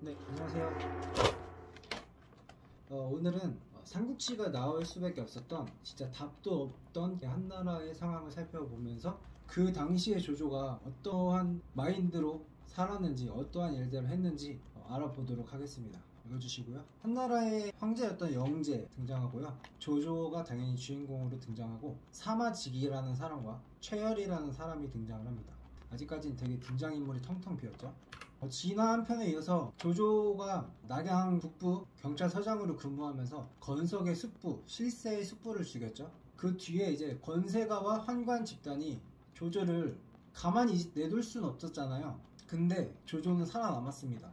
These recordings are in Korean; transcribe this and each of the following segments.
네, 안녕하세요. 오늘은 삼국지가 나올 수밖에 없었던 진짜 답도 없던 한나라의 상황을 살펴보면서 그 당시의 조조가 어떠한 마인드로 살았는지 어떠한 일들을 했는지 알아보도록 하겠습니다. 읽어주시고요. 한나라의 황제였던 영제 등장하고요. 조조가 당연히 주인공으로 등장하고 사마직이라는 사람과 최열이라는 사람이 등장을 합니다. 아직까지는 되게 등장인물이 텅텅 비었죠. 진화 한 편에 이어서 조조가 낙양 북부 경찰서장으로 근무하면서 건석의 숙부, 실세의 숙부를 죽였죠. 그 뒤에 이제 권세가와 환관 집단이 조조를 가만히 내둘 수는 없었잖아요. 근데 조조는 살아남았습니다.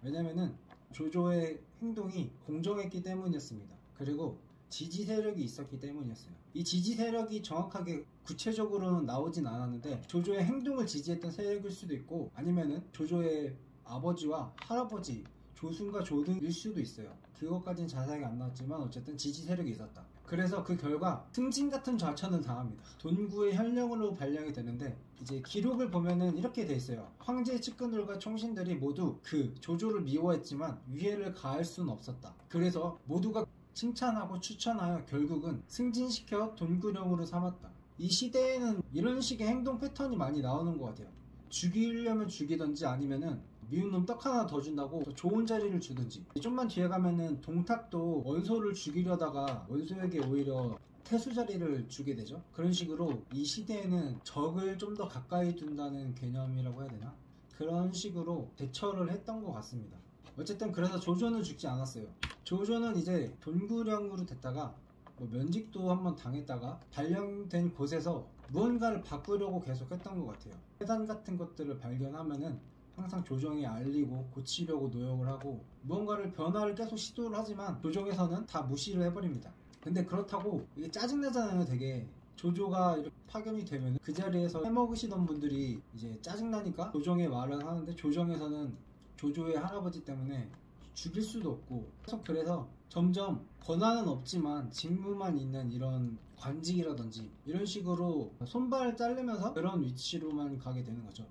왜냐면은 조조의 행동이 공정했기 때문이었습니다. 그리고 지지 세력이 있었기 때문이었어요. 이 지지 세력이 정확하게 구체적으로는 나오진 않았는데 조조의 행동을 지지했던 세력일 수도 있고 아니면은 조조의 아버지와 할아버지 조순과 조등일 수도 있어요. 그것까지는 자세하게 안 나왔지만 어쨌든 지지 세력이 있었다. 그래서 그 결과 승진 같은 좌천을 당합니다. 돈구의 현령으로 발령이 되는데 이제 기록을 보면은 이렇게 돼 있어요. 황제의 측근들과 총신들이 모두 그 조조를 미워했지만 위해를 가할 수는 없었다. 그래서 모두가 칭찬하고 추천하여 결국은 승진시켜 돈구령으로 삼았다. 이 시대에는 이런 식의 행동 패턴이 많이 나오는 것 같아요. 죽이려면 죽이던지 아니면은 미운 놈 떡 하나 더 준다고 더 좋은 자리를 주든지. 좀만 뒤에 가면은 동탁도 원소를 죽이려다가 원소에게 오히려 태수 자리를 주게 되죠. 그런 식으로 이 시대에는 적을 좀 더 가까이 둔다는 개념이라고 해야 되나? 그런 식으로 대처를 했던 것 같습니다. 어쨌든 그래서 조조는 죽지 않았어요. 조조는 이제 돈구령으로 됐다가 면직도 한번 당했다가 발령된 곳에서 무언가를 바꾸려고 계속 했던 것 같아요. 해단 같은 것들을 발견하면은 항상 조정에 알리고 고치려고 노력을 하고 무언가를 변화를 계속 시도를 하지만 조정에서는 다 무시를 해버립니다. 근데 그렇다고 이게 짜증나잖아요. 되게 조조가 이렇게 파견이 되면 그 자리에서 해먹으시던 분들이 이제 짜증나니까 조정에 말을 하는데 조정에서는 조조의 할아버지 때문에 죽일 수도 없고 계속 그래서 점점 권한은 없지만 직무만 있는 이런 관직이라든지 이런 식으로 손발을 자르면서 그런 위치로만 가게 되는 거죠.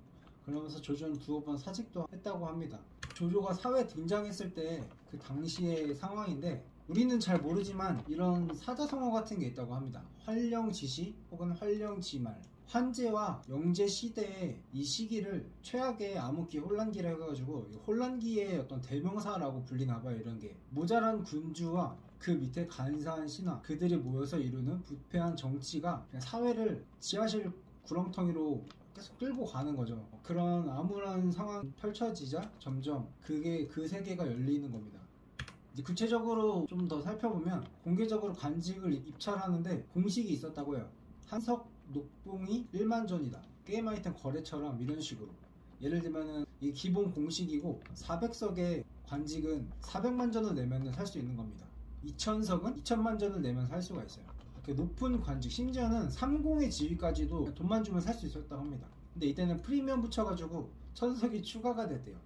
그러면서 조조는 두어 번 사직도 했다고 합니다. 조조가 사회에 등장했을 때 그 당시의 상황인데 우리는 잘 모르지만 이런 사자성어 같은 게 있다고 합니다. 활령지시 혹은 활령지말. 환제와 영제 시대의 이 시기를 최악의 암흑기 혼란기라 해가지고 혼란기의 어떤 대명사라고 불리나봐요. 이런 게 모자란 군주와 그 밑에 간사한 신하 그들이 모여서 이루는 부패한 정치가 그냥 사회를 지하실 구렁텅이로 계속 끌고 가는 거죠. 그런 암울한 상황이 펼쳐지자 점점 그게 그 세계가 열리는 겁니다. 이제 구체적으로 좀 더 살펴보면 공개적으로 관직을 입찰하는데 공식이 있었다고 해요. 한석 녹봉이 1만 전이다. 게임 아이템 거래처럼 이런 식으로. 예를 들면은 이게 기본 공식이고 400석의 관직은 400만 전을 내면 살 수 있는 겁니다. 2000석은 2000만 전을 내면 살 수가 있어요. 이렇게 높은 관직, 심지어는 3공의 지위까지도 돈만 주면 살 수 있었다고 합니다. 근데 이때는 프리미엄 붙여가지고 1000석이 추가가 됐대요.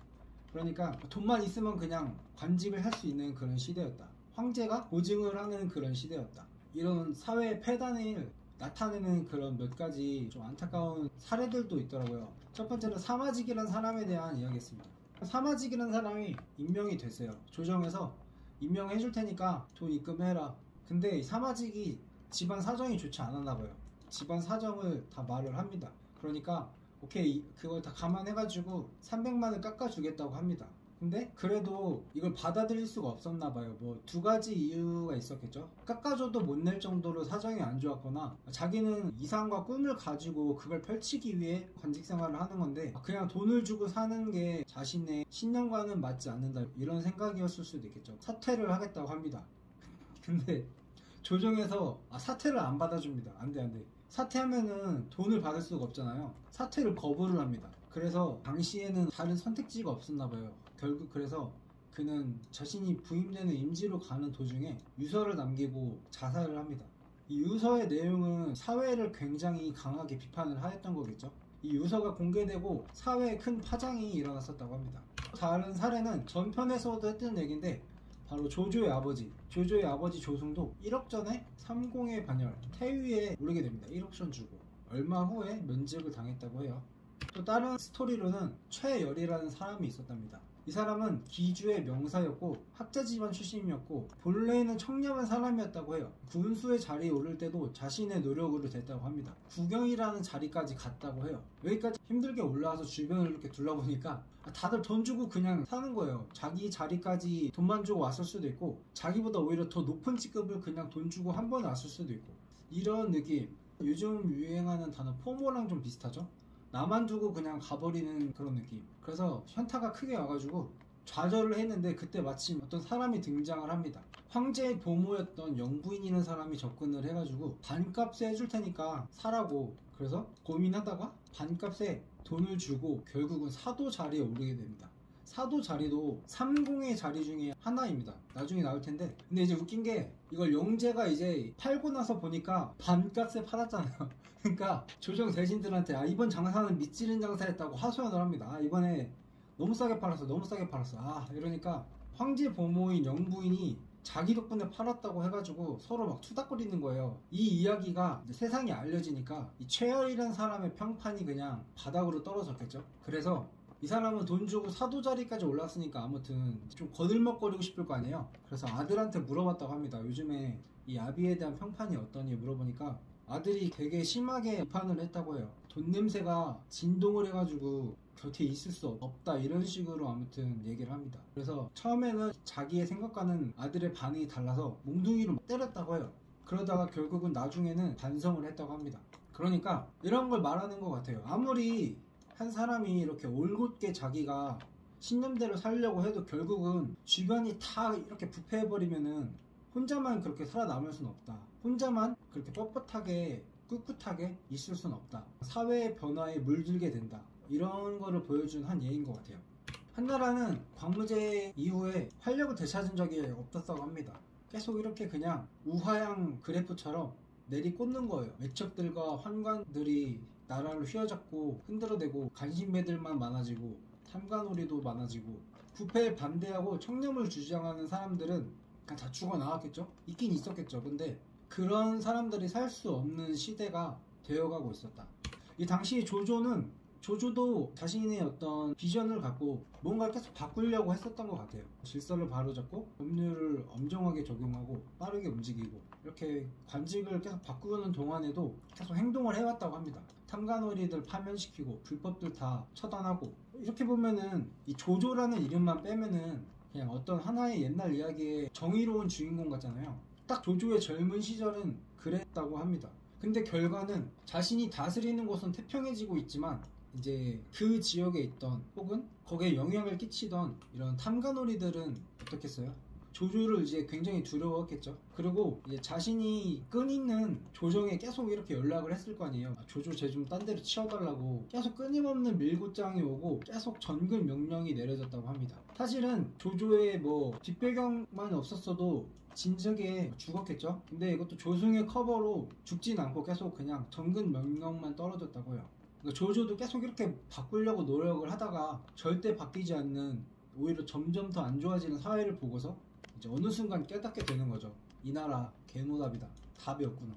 그러니까 돈만 있으면 그냥 관직을 할 수 있는 그런 시대였다. 황제가 보증을 하는 그런 시대였다. 이런 사회의 폐단을 나타내는 그런 몇 가지 좀 안타까운 사례들도 있더라고요. 첫 번째는 사마직이라는 사람에 대한 이야기였습니다. 사마직이라는 사람이 임명이 됐어요. 조정에서 임명해 줄 테니까 돈 입금해라. 근데 사마직이 집안 사정이 좋지 않았나 봐요. 집안 사정을 다 말을 합니다. 그러니까 오케이 그걸 다 감안해가지고 300만을 깎아주겠다고 합니다. 근데 그래도 이걸 받아들일 수가 없었나 봐요. 뭐 두 가지 이유가 있었겠죠. 깎아줘도 못 낼 정도로 사정이 안 좋았거나 자기는 이상과 꿈을 가지고 그걸 펼치기 위해 관직 생활을 하는 건데 그냥 돈을 주고 사는 게 자신의 신념과는 맞지 않는다 이런 생각이었을 수도 있겠죠. 사퇴를 하겠다고 합니다. 근데 조정에서 사퇴를 안 받아줍니다. 안돼 사퇴하면은 돈을 받을 수가 없잖아요. 사퇴를 거부를 합니다. 그래서 당시에는 다른 선택지가 없었나 봐요. 결국 그래서 그는 자신이 부임되는 임지로 가는 도중에 유서를 남기고 자살을 합니다. 이 유서의 내용은 사회를 굉장히 강하게 비판을 하였던 거겠죠. 이 유서가 공개되고 사회에 큰 파장이 일어났었다고 합니다. 다른 사례는 전편에서도 했던 얘기인데 바로 조조의 아버지 조승도 1억 전에 삼공의 반열 태위에 오르게 됩니다. 1억 전 주고 얼마 후에 면직을 당했다고 해요. 또 다른 스토리로는 최열이라는 사람이 있었답니다. 이 사람은 기주의 명사였고 학자 집안 출신이었고 본래는 청렴한 사람이었다고 해요. 군수의 자리에 오를 때도 자신의 노력으로 됐다고 합니다. 국영이라는 자리까지 갔다고 해요. 여기까지 힘들게 올라와서 주변을 이렇게 둘러보니까 다들 돈 주고 그냥 사는 거예요. 자기 자리까지 돈만 주고 왔을 수도 있고 자기보다 오히려 더 높은 직급을 그냥 돈 주고 한 번에 왔을 수도 있고 이런 느낌. 요즘 유행하는 단어 포모랑 좀 비슷하죠? 나만 두고 그냥 가버리는 그런 느낌. 그래서 현타가 크게 와가지고 좌절을 했는데 그때 마침 어떤 사람이 등장을 합니다. 황제의 보모였던 영부인이라는 사람이 접근을 해가지고 반값에 해줄 테니까 사라고. 그래서 고민하다가 반값에 돈을 주고 결국은 사도 자리에 오르게 됩니다. 사도 자리도 3공의 자리 중에 하나입니다. 나중에 나올 텐데. 근데 이제 웃긴 게 이걸 영재가 이제 팔고 나서 보니까 반값에 팔았잖아요. 그러니까 조정 대신들한테 이번 장사는 밑지른 장사했다고 하소연을 합니다. 이번에 너무 싸게 팔았어, 너무 싸게 팔았어. 이러니까 황제 보모인 영부인이 자기 덕분에 팔았다고 해가지고 서로 막 투닥거리는 거예요. 이 이야기가 세상에 알려지니까 이 최열이라는 사람의 평판이 그냥 바닥으로 떨어졌겠죠. 그래서 이 사람은 돈 주고 사도 자리까지 올랐으니까 아무튼 좀 거들먹거리고 싶을 거 아니에요. 그래서 아들한테 물어봤다고 합니다. 요즘에 이 아비에 대한 평판이 어떠니 물어보니까 아들이 되게 심하게 비판을 했다고 해요. 돈 냄새가 진동을 해가지고 곁에 있을 수 없다 이런 식으로 아무튼 얘기를 합니다. 그래서 처음에는 자기의 생각과는 아들의 반응이 달라서 몽둥이로 때렸다고 해요. 그러다가 결국은 나중에는 반성을 했다고 합니다. 그러니까 이런 걸 말하는 것 같아요. 아무리 한 사람이 이렇게 올곧게 자기가 신념대로 살려고 해도 결국은 주변이 다 이렇게 부패해버리면은 혼자만 그렇게 살아남을 수는 없다. 혼자만 그렇게 뻣뻣하게 꿋꿋하게 있을 수는 없다. 사회의 변화에 물들게 된다. 이런 거를 보여준 한 예인 것 같아요. 한나라는 광무제 이후에 활력을 되찾은 적이 없었다고 합니다. 계속 이렇게 그냥 우하향 그래프처럼 내리꽂는 거예요. 매척들과 환관들이 나라를 휘어잡고 흔들어대고 간신배들만 많아지고 탐관오리도 많아지고 부패에 반대하고 청렴을 주장하는 사람들은 그냥 다 죽어나왔겠죠? 있긴 있었겠죠. 근데 그런 사람들이 살 수 없는 시대가 되어가고 있었다. 이 당시 조조도 자신의 어떤 비전을 갖고 뭔가 계속 바꾸려고 했었던 것 같아요. 질서를 바로잡고 법률을 엄정하게 적용하고 빠르게 움직이고 이렇게 관직을 계속 바꾸는 동안에도 계속 행동을 해왔다고 합니다. 탐관오리들 파면시키고 불법들 다 처단하고 이렇게 보면은 이 조조라는 이름만 빼면은 그냥 어떤 하나의 옛날 이야기의 정의로운 주인공 같잖아요. 딱 조조의 젊은 시절은 그랬다고 합니다. 근데 결과는 자신이 다스리는 곳은 태평해지고 있지만 이제 그 지역에 있던 혹은 거기에 영향을 끼치던 이런 탐관오리들은 어떻겠어요? 조조를 이제 굉장히 두려워했겠죠. 그리고 이제 자신이 끈있는 조정에 계속 이렇게 연락을 했을 거 아니에요. 조조 쟤 좀 딴 데로 치워달라고 계속 끊임없는 밀고장이 오고 계속 전근 명령이 내려졌다고 합니다. 사실은 조조의 뭐 뒷배경만 없었어도 진즉에 죽었겠죠. 근데 이것도 조승의 커버로 죽진 않고 계속 그냥 전근 명령만 떨어졌다고 해요. 그러니까 조조도 계속 이렇게 바꾸려고 노력을 하다가 절대 바뀌지 않는 오히려 점점 더 안 좋아지는 사회를 보고서 이제 어느 순간 깨닫게 되는 거죠. 이 나라 개노답이다. 답이 없구나.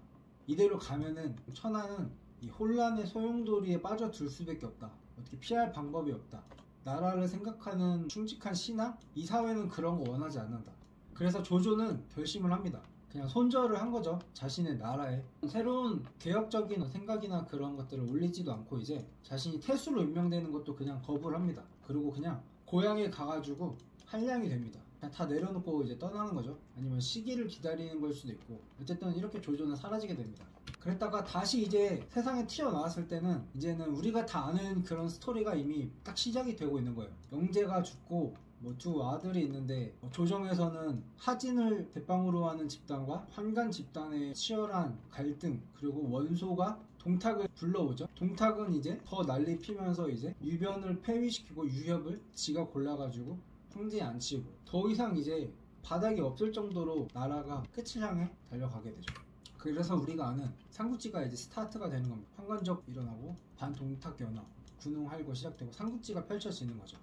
이대로 가면은 천하는 이 혼란의 소용돌이에 빠져들 수밖에 없다. 어떻게 피할 방법이 없다. 나라를 생각하는 충직한 신앙? 이 사회는 그런 거 원하지 않는다. 그래서 조조는 결심을 합니다. 그냥 손절을 한 거죠. 자신의 나라에. 새로운 개혁적인 생각이나 그런 것들을 올리지도 않고 이제 자신이 태수로 임명되는 것도 그냥 거부를 합니다. 그리고 그냥 고향에 가가지고 한량이 됩니다. 그냥 다 내려놓고 이제 떠나는 거죠. 아니면 시기를 기다리는 걸 수도 있고 어쨌든 이렇게 조조는 사라지게 됩니다. 그랬다가 다시 이제 세상에 튀어나왔을 때는 이제는 우리가 다 아는 그런 스토리가 이미 딱 시작이 되고 있는 거예요. 영재가 죽고 뭐 두 아들이 있는데 조정에서는 하진을 대빵으로 하는 집단과 환관 집단의 치열한 갈등 그리고 원소가 동탁을 불러오죠. 동탁은 이제 더 난리 피면서 이제 유변을 폐위시키고 유협을 지가 골라가지고 황제에 앉히고 더 이상 이제 바닥이 없을 정도로 나라가 끝을 향해 달려가게 되죠. 그래서 우리가 아는 삼국지가 이제 스타트가 되는 겁니다. 환관적 일어나고 반동탁 연합, 군웅할고 시작되고 삼국지가 펼쳐지는 거죠.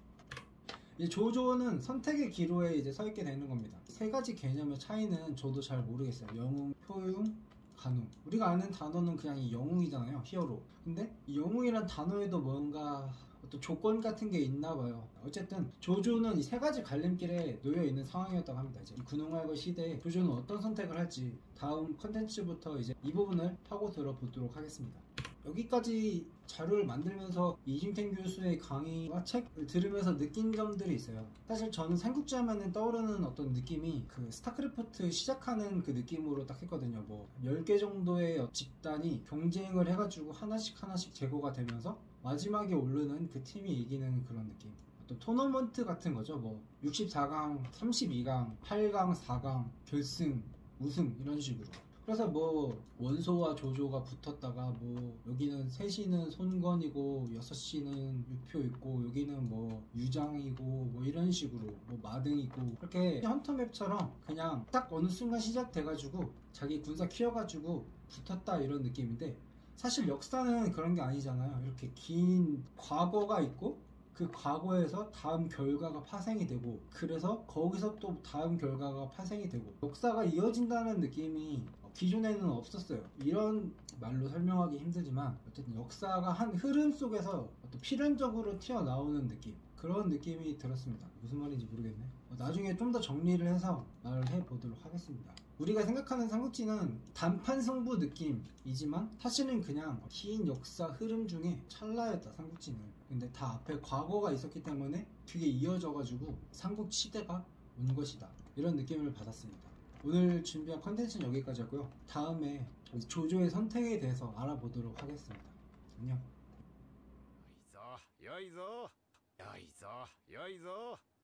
이 조조는 선택의 기로에 이제 서 있게 되는 겁니다. 세 가지 개념의 차이는 저도 잘 모르겠어요. 영웅, 효용, 간웅. 우리가 아는 단어는 그냥 이 영웅이잖아요. 히어로. 근데 이 영웅이란 단어에도 뭔가 어떤 조건 같은 게 있나 봐요. 어쨌든 조조는 이 세 가지 갈림길에 놓여 있는 상황이었다고 합니다. 이제 이 군웅할거 시대에 조조는 어떤 선택을 할지 다음 컨텐츠부터 이제 이 부분을 파고 들어보도록 하겠습니다. 여기까지 자료를 만들면서 이중택 교수의 강의와 책을 들으면서 느낀 점들이 있어요. 사실 저는 삼국지 하면은 떠오르는 어떤 느낌이 그 스타크래프트 시작하는 그 느낌으로 딱 했거든요. 뭐 10개 정도의 집단이 경쟁을 해가지고 하나씩 제거가 되면서 마지막에 오르는 그 팀이 이기는 그런 느낌. 또 토너먼트 같은 거죠. 뭐 64강, 32강, 8강, 4강, 결승, 우승 이런 식으로. 그래서 뭐 원소와 조조가 붙었다가 뭐 여기는 셋이는 손건이고 6시는 유표 있고 여기는 뭐 유장이고 뭐 이런 식으로 뭐 마등이고 그렇게 헌터맵처럼 그냥 딱 어느 순간 시작돼가지고 자기 군사 키워가지고 붙었다 이런 느낌인데, 사실 역사는 그런 게 아니잖아요. 이렇게 긴 과거가 있고 그 과거에서 다음 결과가 파생이 되고 그래서 거기서 또 다음 결과가 파생이 되고 역사가 이어진다는 느낌이 기존에는 없었어요. 이런 말로 설명하기 힘들지만 어쨌든 역사가 한 흐름 속에서 어떤 필연적으로 튀어나오는 느낌, 그런 느낌이 들었습니다. 무슨 말인지 모르겠네. 나중에 좀 더 정리를 해서 말을 해보도록 하겠습니다. 우리가 생각하는 삼국지는 단판 승부 느낌이지만 사실은 그냥 긴 역사 흐름 중에 찰나였다 삼국지는. 근데 다 앞에 과거가 있었기 때문에 그게 이어져가지고 삼국 시대가 온 것이다, 이런 느낌을 받았습니다. 오늘 준비한 컨텐츠는 여기까지였고요. 다음에 조조의 선택에 대해서 알아보도록 하겠습니다. 안녕. よいぞよいぞよいぞよいぞ